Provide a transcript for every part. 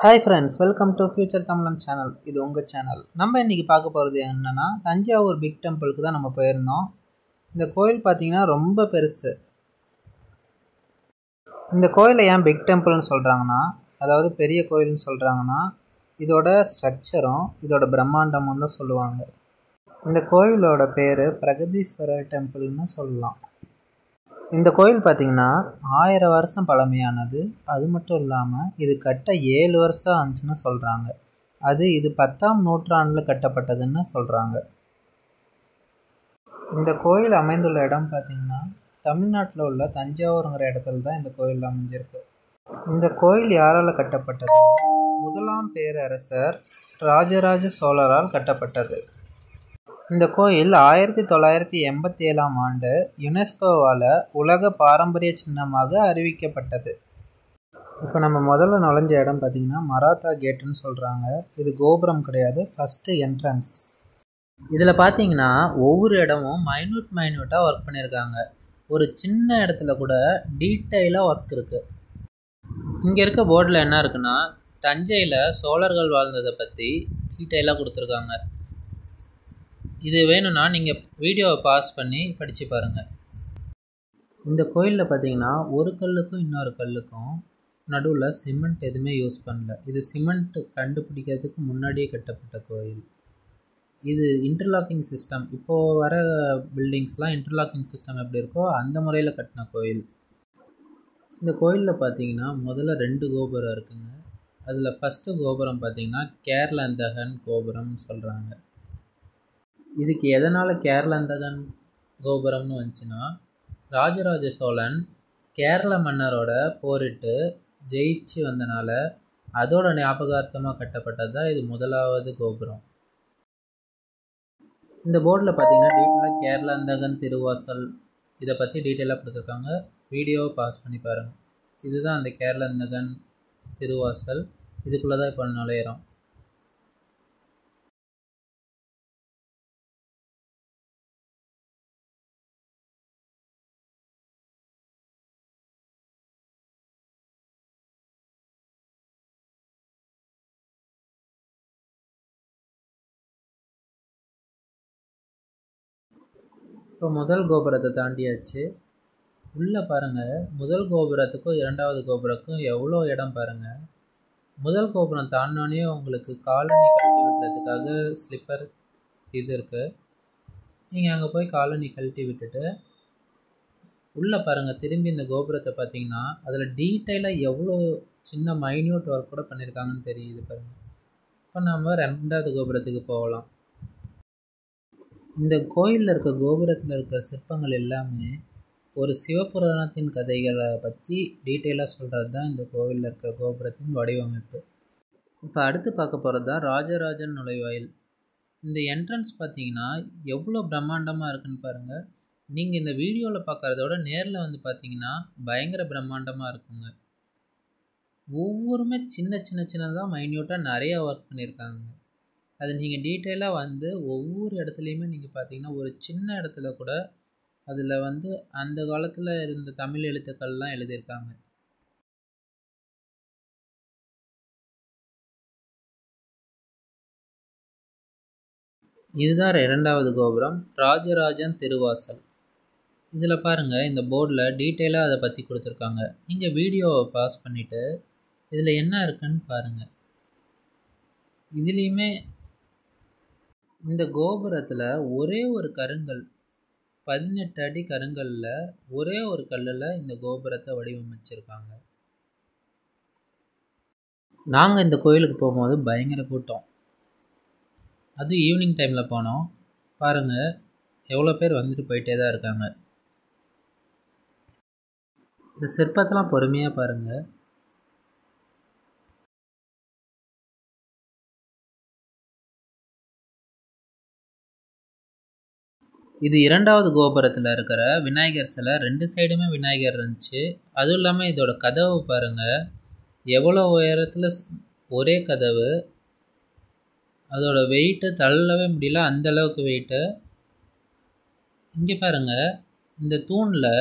Hi friends, welcome to future தமிழன் channel. இது உங்கள் சேனல். நம்ம இன்றைக்கி பார்க்க போகிறது என்னென்னா, தஞ்சாவூர் பிக் டெம்பிளுக்கு தான் நம்ம போயிருந்தோம். இந்த கோயில் பார்த்திங்கன்னா ரொம்ப பெருசு. இந்த கோயிலை ஏன் பிக் டெம்பிள்னு சொல்கிறாங்கன்னா, அதாவது பெரிய கோயில்னு சொல்கிறாங்கன்னா, இதோட ஸ்ட்ரக்சரும் இதோட பிரம்மாண்டமும் தான் சொல்லுவாங்க. இந்த கோயிலோட பேர் பிரகதீஸ்வரர் டெம்பிள்னு சொல்லலாம். இந்த கோயில் பார்த்திங்கன்னா 1000 வருஷம் பழமையானது. அது மட்டும் இல்லாமல் இது கட்ட 7 வருஷம் ஆச்சுன்னு சொல்கிறாங்க. இது 10ஆம் நூற்றாண்டில் கட்டப்பட்டதுன்னு சொல்கிறாங்க. இந்த கோயில் அமைந்துள்ள இடம் பார்த்திங்கன்னா தமிழ்நாட்டில் உள்ள தஞ்சாவூருங்கிற இடத்துல தான் இந்த கோயில் அமைஞ்சிருக்கு. இந்த கோயில் யாரால் கட்டப்பட்டது? முதலாம் பேரரசர் ராஜராஜ சோழரால் கட்டப்பட்டது. இந்த கோயில் 1987ஆம் ஆண்டு யுனெஸ்கோவால் உலக பாரம்பரிய சின்னமாக அறிவிக்கப்பட்டது. இப்போ நம்ம முதல்ல நுழைஞ்ச இடம் பார்த்திங்கன்னா மராத்தா கேட்டுன்னு சொல்கிறாங்க. இது கோபுரம் கிடையாது, ஃபஸ்ட்டு என்ட்ரன்ஸ். இதில் பார்த்தீங்கன்னா ஒவ்வொரு இடமும் மைன்யூட்டாக ஒர்க் பண்ணியிருக்காங்க. ஒரு சின்ன இடத்துல கூட டீட்டெயிலாக ஒர்க் இருக்குது. இங்கே இருக்க போர்டில் என்ன இருக்குன்னா, தஞ்சையில் சோழர்கள் வாழ்ந்ததை பற்றி டீட்டெயிலாக கொடுத்துருக்காங்க. இது வேணும்னா நீங்கள் வீடியோவை பாஸ் பண்ணி படித்து பாருங்கள். இந்த கோயிலில் பார்த்தீங்கன்னா ஒரு கல்லுக்கும் இன்னொரு கல்லுக்கும் நடுவில் சிமெண்ட் எதுவுமே யூஸ் பண்ணல. இது சிமெண்ட் கண்டுபிடிக்கிறதுக்கு முன்னாடியே கட்டப்பட்ட கோயில். இது இன்டர்லாக்கிங் சிஸ்டம். இப்போது வர பில்டிங்ஸ்லாம் இன்டர்லாக்கிங் சிஸ்டம் எப்படி இருக்கோ அந்த முறையில் கட்டின கோயில். இந்த கோயிலில் பார்த்தீங்கன்னா முதல்ல 2 கோபுரம் இருக்குங்க. அதில் ஃபஸ்ட்டு கோபுரம் பார்த்தீங்கன்னா கேரளந்தகன் கோபுரம்னு சொல்கிறாங்க. இதுக்கு எதனால் கேரளந்தகன் கோபுரம்னு வந்துச்சுன்னா, ராஜராஜ சோழன் கேரள மன்னரோட போரிட்டு ஜெயிச்சு வந்தனால அதோட ஞாபகார்த்தமாக கட்டப்பட்டது தான் இது முதலாவது கோபுரம். இந்த போர்டில் பார்த்தீங்கன்னா டீட்டெயிலாக கேரளந்தகன் திருவாசல் இதை பற்றி டீட்டெயிலாக கொடுத்துருக்காங்க. வீடியோவை பாஸ் பண்ணி பாருங்கள். இதுதான் அந்த கேரளந்தகன் திருவாசல். இதுக்குள்ளே தான் இப்போ நுழையிறோம். இப்போ முதல் கோபுரத்தை தாண்டியாச்சு. உள்ளே பாருங்கள், முதல் கோபுரத்துக்கும் 2வது கோபுரத்துக்கும் எவ்வளோ இடம் பாருங்கள். முதல் கோபுரம் தாண்டினோடனே உங்களுக்கு காலனி கழட்டி விட்டுறதுக்காக ஸ்லிப்பர் இது இருக்குது. நீங்கள் அங்கே போய் காலனி கழட்டி விட்டுட்டு உள்ளே பாருங்கள். திரும்பி இந்த கோபுரத்தை பார்த்தீங்கன்னா அதில் டீட்டெயிலாக எவ்வளோ சின்ன மைன்யூட் ஒர்க் கூட பண்ணியிருக்காங்கன்னு தெரியுது பாருங்கள். இப்போ நம்ம 2வது கோபுரத்துக்கு போகலாம். இந்த கோயிலில் இருக்க கோபுரத்தில் இருக்கிற சிற்பங்கள் எல்லாமே ஒரு சிவபுராணத்தின் கதைகளை பற்றி டீட்டெயிலாக சொல்கிறது தான் இந்த கோவிலில் இருக்கிற கோபுரத்தின் வடிவமைப்பு. இப்போ அடுத்து பார்க்க போகிறது தான் ராஜராஜன் நுழைவாயில். இந்த என்ட்ரன்ஸ் பார்த்தீங்கன்னா எவ்வளோ பிரம்மாண்டமாக இருக்குன்னு பாருங்கள். நீங்கள் இந்த வீடியோவில் பார்க்குறதோட நேரில் வந்து பார்த்தீங்கன்னா பயங்கர பிரம்மாண்டமாக இருக்குங்க. ஒவ்வொருமே சின்னதாக மைன்யூட்டாக நிறையா ஒர்க் பண்ணியிருக்காங்க. அது நீங்கள் டீட்டெயிலாக வந்து ஒவ்வொரு இடத்துலையுமே நீங்கள் பார்த்தீங்கன்னா ஒரு சின்ன இடத்துல கூட அதில் வந்து அந்த காலத்தில் இருந்த தமிழ் எழுத்துக்கள்லாம் எழுதியிருக்காங்க. இதுதான் 2வது கோபுரம், ராஜராஜன் திருவாசல். இதில் பாருங்கள், இந்த போர்டில் டீட்டெயிலாக அதை பற்றி கொடுத்துருக்காங்க. நீங்கள் வீடியோவை பாஸ் பண்ணிவிட்டு இதில் என்ன இருக்குன்னு பாருங்கள். இதுலேயுமே இந்த கோபுரத்தில் ஒரே ஒரு கருங்கல், 18 அடி கருங்கல்லில் ஒரே ஒரு கல்லில் இந்த கோபுரத்தை வடிவமைச்சிருக்காங்க. நாங்கள் இந்த கோயிலுக்கு போகும்போது பயங்கர கூட்டம். அது ஈவினிங் டைமில் போனோம். பாருங்கள் எவ்வளோ பேர் வந்துட்டு போயிட்டே தான் இருக்காங்க. இந்த சிற்பத்தெல்லாம் பொறுமையாக பாருங்கள். இது 2வது கோபுரத்தில் இருக்கிற விநாயகர் சிலை. 2 சைடுமே விநாயகர் இருந்துச்சு. அதுவும் இல்லாமல் இதோட கதவு பாருங்கள், எவ்வளோ உயரத்தில் ஒரே கதவு. அதோட வெயிட்டு தள்ளவே முடியல, அந்தளவுக்கு வெயிட்டு. இங்கே பாருங்கள், இந்த தூணில்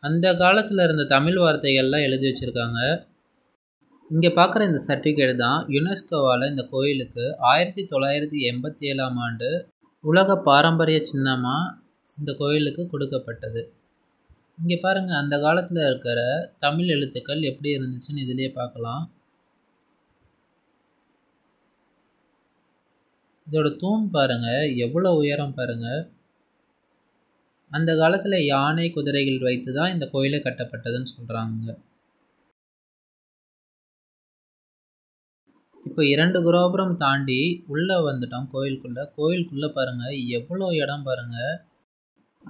அந்த காலத்தில் இருந்த தமிழ் வார்த்தைகள்லாம் எழுதி வச்சுருக்காங்க. இங்கே பார்க்குற இந்த சர்டிஃபிகேட் தான் யுனெஸ்கோவால் இந்த கோயிலுக்கு 1987ஆம் ஆண்டு உலக பாரம்பரிய சின்னமாக இந்த கோயிலுக்கு கொடுக்கப்பட்டது. இங்கே பாருங்கள், அந்த காலத்தில் இருக்கிற தமிழ் எழுத்துக்கள் எப்படி இருந்துச்சுன்னு இதிலே பார்க்கலாம். இதோட தூண் பாருங்கள், எவ்வளோ உயரம் பாருங்கள். அந்த காலத்தில் யானை குதிரைகள் வைத்து தான் இந்த கோயிலை கட்டப்பட்டதுன்னு சொல்கிறாங்க. இப்போ 2 கோபுரம் தாண்டி உள்ளே வந்துட்டோம் கோயிலுக்குள்ளே பாருங்கள், எவ்வளோ இடம் பாருங்கள்.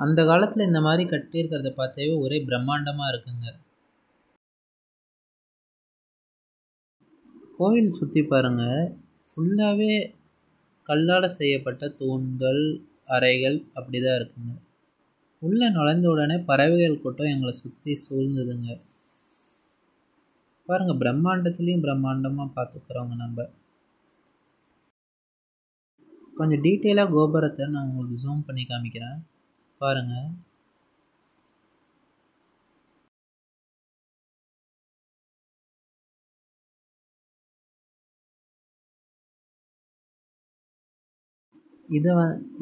அந்த காலத்தில் இந்த மாதிரி கட்டியிருக்கிறத பார்த்தாவே ஒரே பிரம்மாண்டமாக இருக்குங்க. கோயில் சுற்றி பாருங்கள், ஃபுல்லாகவே கல்லால் செய்யப்பட்ட தூண்கள், அறைகள் அப்படி தான் இருக்குங்க. உள்ளே நுழைந்த உடனே பறவைகள் கூட்டம் எங்களை சுற்றி சூழ்ந்ததுங்க. பாருங்கள், பிரம்மாண்டத்துலேயும் பிரம்மாண்டமாக பார்த்துக்கிறோங்க நம்ம. கொஞ்சம் டீட்டெயிலாக கோபுரத்தை நான் உங்களுக்கு ஜூம் பண்ணி காமிக்கிறேன் பாருங்கள். இதை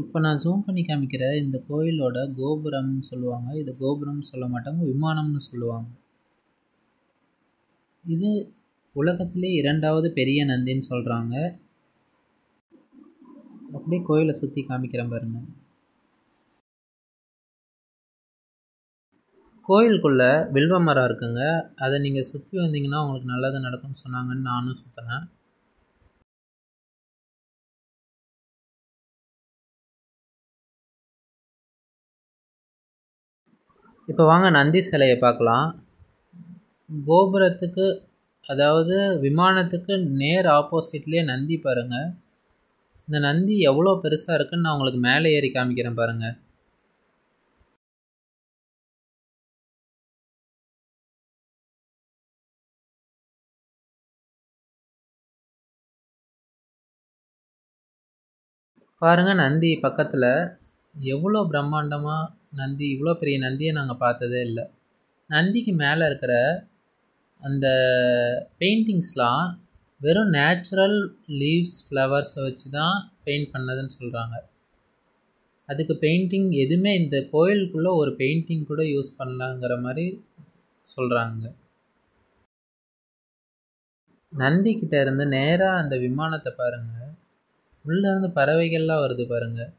இப்போ நான் ஜூம் பண்ணி காமிக்கிற இந்த கோயிலோட கோபுரம்னு சொல்லுவாங்க. இது கோபுரம்னு சொல்ல மாட்டாங்க, விமானம்னு சொல்லுவாங்க. இது உலகத்திலே 2வது பெரிய நந்தின்னு சொல்கிறாங்க. அப்படியே கோயிலை சுற்றி காமிக்கிறேன் பாருங்க. கோயிலுக்குள்ளே வில்வ மரம் இருக்குங்க. அதை நீங்கள் சுற்றி வந்தீங்கன்னா உங்களுக்கு நல்லது நடக்கும்னு சொன்னாங்கன்னு நானும் சுற்றினேன். இப்போ வாங்க நந்தி சிலையை பார்க்கலாம். கோபுரத்துக்கு, அதாவது விமானத்துக்கு நேர் ஆப்போசிட்லேயே நந்தி பாருங்கள். இந்த நந்தி எவ்வளோ பெருசாக இருக்குன்னு நான் உங்களுக்கு மேலே ஏறி காமிக்கிறேன் பாருங்கள். பாருங்கள், நந்தி பக்கத்தில் எவ்வளோ பிரம்மாண்டமாக நந்தி, இவ்வளோ பெரிய நந்தியை நாங்கள் பார்த்ததே இல்லை. நந்திக்கு மேலே இருக்கிற அந்த பெயிண்டிங்ஸ்லாம் வெறும் நேச்சுரல் லீவ்ஸ், ஃப்ளவர்ஸை வச்சு தான் பெயிண்ட் பண்ணதுன்னு சொல்கிறாங்க. அதுக்கு பெயிண்டிங் எதுவுமே இந்த கோயிலுக்குள்ளே ஒரு பெயிண்டிங் கூட யூஸ் பண்ணலாங்கிற மாதிரி சொல்கிறாங்க. நந்திக்கிட்ட இருந்து நேராக அந்த விமானத்தை பாருங்கள், உள்ளேருந்து பறவைகள்லாம் வருது பாருங்கள்.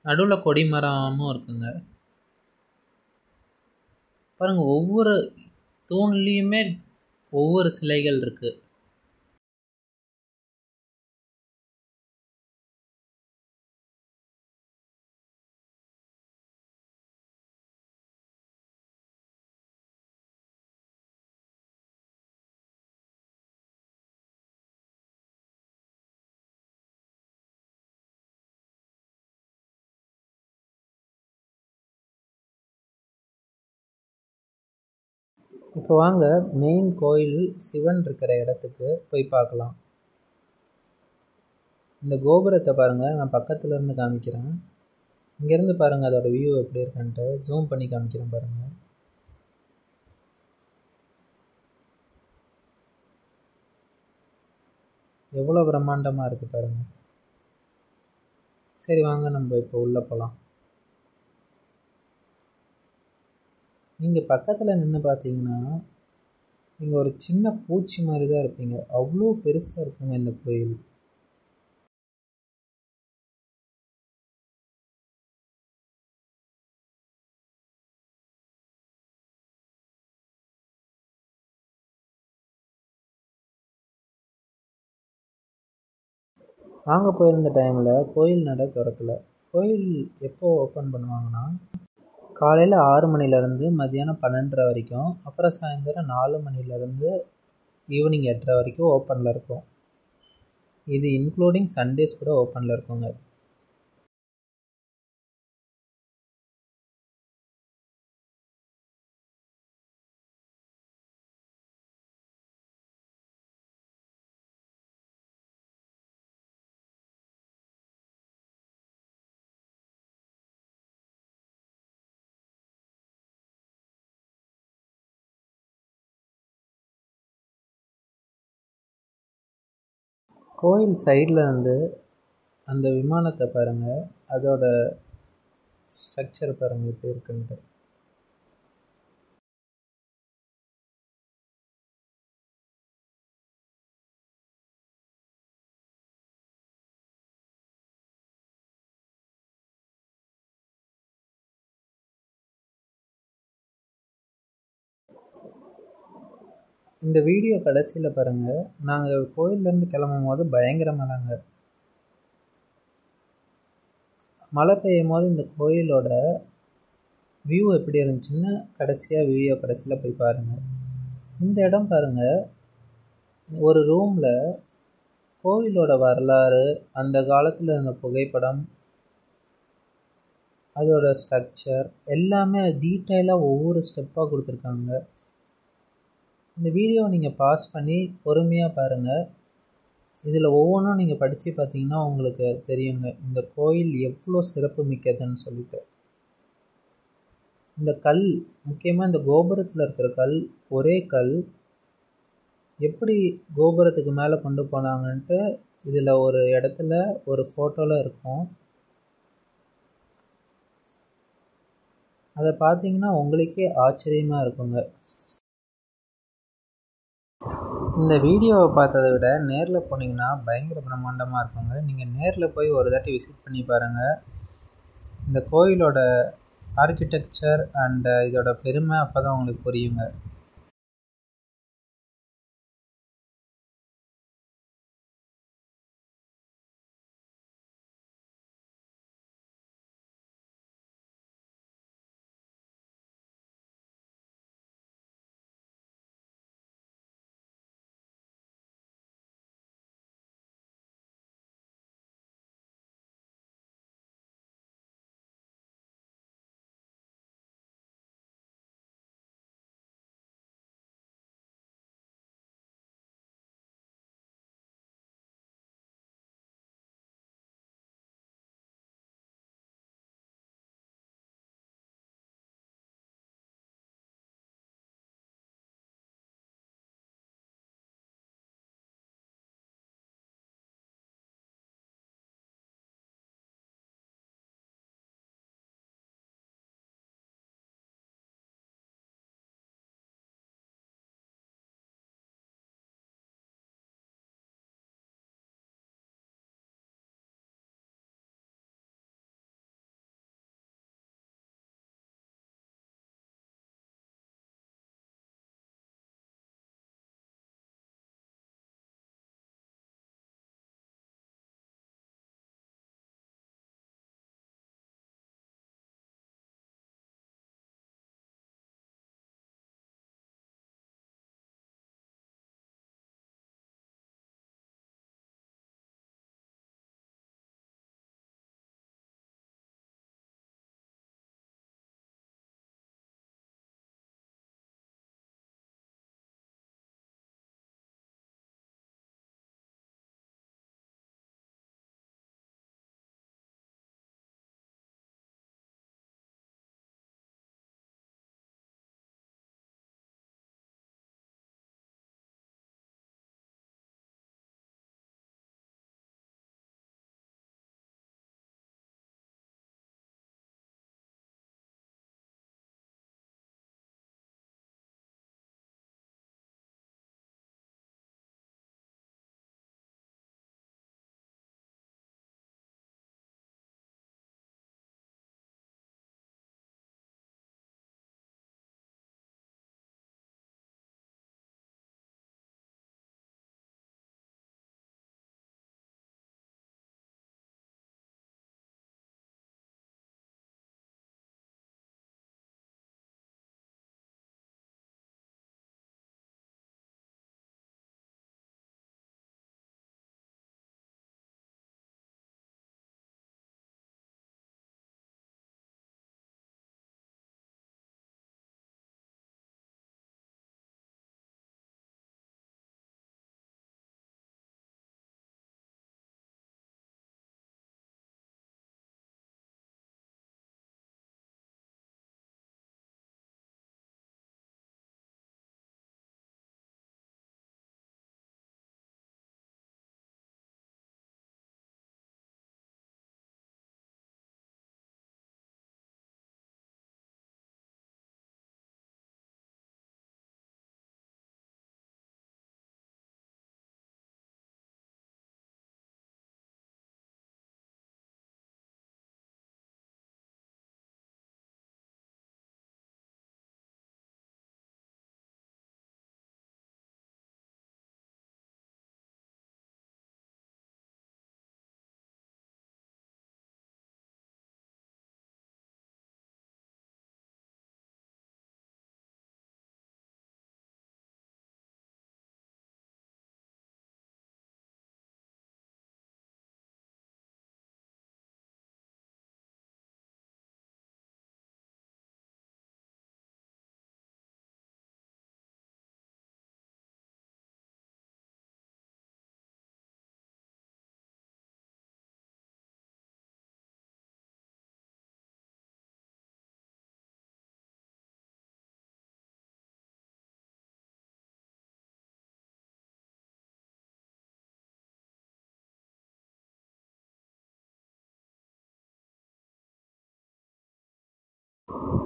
நடுவில் கொடிமரமும் இருக்குங்க. பாருங்கள், ஒவ்வொரு தூண்லேயுமே ஒவ்வொரு சிலைகள் இருக்குது. இப்போ வாங்க மெயின் கோயில் சிவன் இருக்கிற இடத்துக்கு போய் பார்க்கலாம். இந்த கோபுரத்தை பாருங்கள், நான் பக்கத்தில் இருந்து காமிக்கிறேன். இங்கேருந்து பாருங்கள் அதோட வியூ எப்படி இருக்குன்ட்டு ஜூம் பண்ணி காமிக்கிறேன் பாருங்கள். எவ்வளோ பிரம்மாண்டமாக இருக்குது பாருங்கள். சரி வாங்க நம்ம இப்போ உள்ளே போகலாம். நீங்கள் பக்கத்தில் நின்று பார்த்தீங்கன்னா நீங்கள் ஒரு சின்ன பூச்சி மாதிரி தான் இருப்பீங்க. அவ்வளோ பெருசாக இருக்குங்க இந்த கோயில். நாங்கள் போயிருந்த டைமில் கோயில் நடை திறக்கலை. கோயில் எப்போ ஓப்பன் பண்ணுவாங்கன்னா காலையில் 6 மணிலேருந்து மதியானம் 12:30 வரைக்கும், அப்புறம் சாயந்தரம் 4 மணிலேருந்து ஈவினிங் 8:30 வரைக்கும் ஓப்பனில் இருக்கும். இது இன்க்ளூடிங் சண்டேஸ் கூட ஓப்பனில் இருக்குங்க. கோயில் சைடில் இருந்து அந்த விமானத்தை பாருங்கள், அதோட ஸ்ட்ரக்சர் பாருங்கள் எப்படி இருக்குன்ட்டு. இந்த வீடியோ கடைசியில் பாருங்கள், நாங்கள் கோயிலேருந்து கிளம்பும் போது பயங்கர மழைங்க. மழை பெய்யும் போது இந்த கோயிலோட வியூ எப்படி இருந்துச்சுன்னு கடைசியாக வீடியோ கடைசியில் போய் பாருங்கள். இந்த இடம் பாருங்கள், ஒரு ரூமில் கோவிலோட வரலாறு, அந்த காலத்தில் இருந்த புகைப்படம், அதோட ஸ்ட்ரக்சர் எல்லாமே டீட்டெயிலாக ஒவ்வொரு ஸ்டெப்பாக கொடுத்துருக்காங்க. இந்த வீடியோவை நீங்கள் பாஸ் பண்ணி பொறுமையாக பாருங்கள். இதில் ஒவ்வொன்றும் நீங்கள் படித்து பார்த்தீங்கன்னா உங்களுக்கு தெரியுங்க இந்த கோயில் எவ்வளோ சிறப்பு மிக்கதுன்னு சொல்லிட்டு. இந்த கல், முக்கியமாக இந்த கோபுரத்தில் இருக்கிற கல், ஒரே கல் எப்படி கோபுரத்துக்கு மேலே கொண்டு போனாங்கன்ட்டு இதில் ஒரு இடத்துல ஒரு ஃபோட்டோவில் இருக்கும். அதை பார்த்தீங்கன்னா உங்களுக்கே ஆச்சரியமாக இருக்குங்க. இந்த வீடியோவை பார்த்ததை விட நேரில் போனீங்கன்னா பயங்கர பிரம்மாண்டமாக இருக்குங்க. நீங்கள் நேரில் போய் ஒரு தாட்டி விசிட் பண்ணி பாருங்கள். இந்த கோயிலோட ஆர்கிடெக்சர் அண்ட் இதோட பெருமை அப்போ தான் உங்களுக்கு புரியுங்க.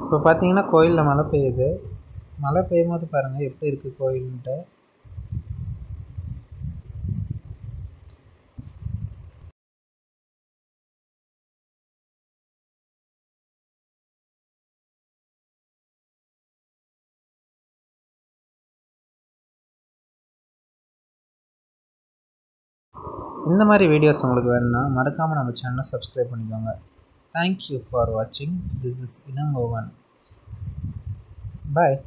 இப்போ பார்த்தீங்கன்னா கோயிலில் மழை பெய்யுது. மழை பெய்யும் போது பாருங்கள் எப்படி இருக்குது கோயில்ன்ட்டு. இந்த மாதிரி வீடியோஸ் உங்களுக்கு வேணும்னா மறக்காமல் நம்ம சேனலை சப்ஸ்கிரைப் பண்ணிக்கோங்க. தேங்க்யூ ஃபார் வாட்சிங். This is Elangovan. பாய்.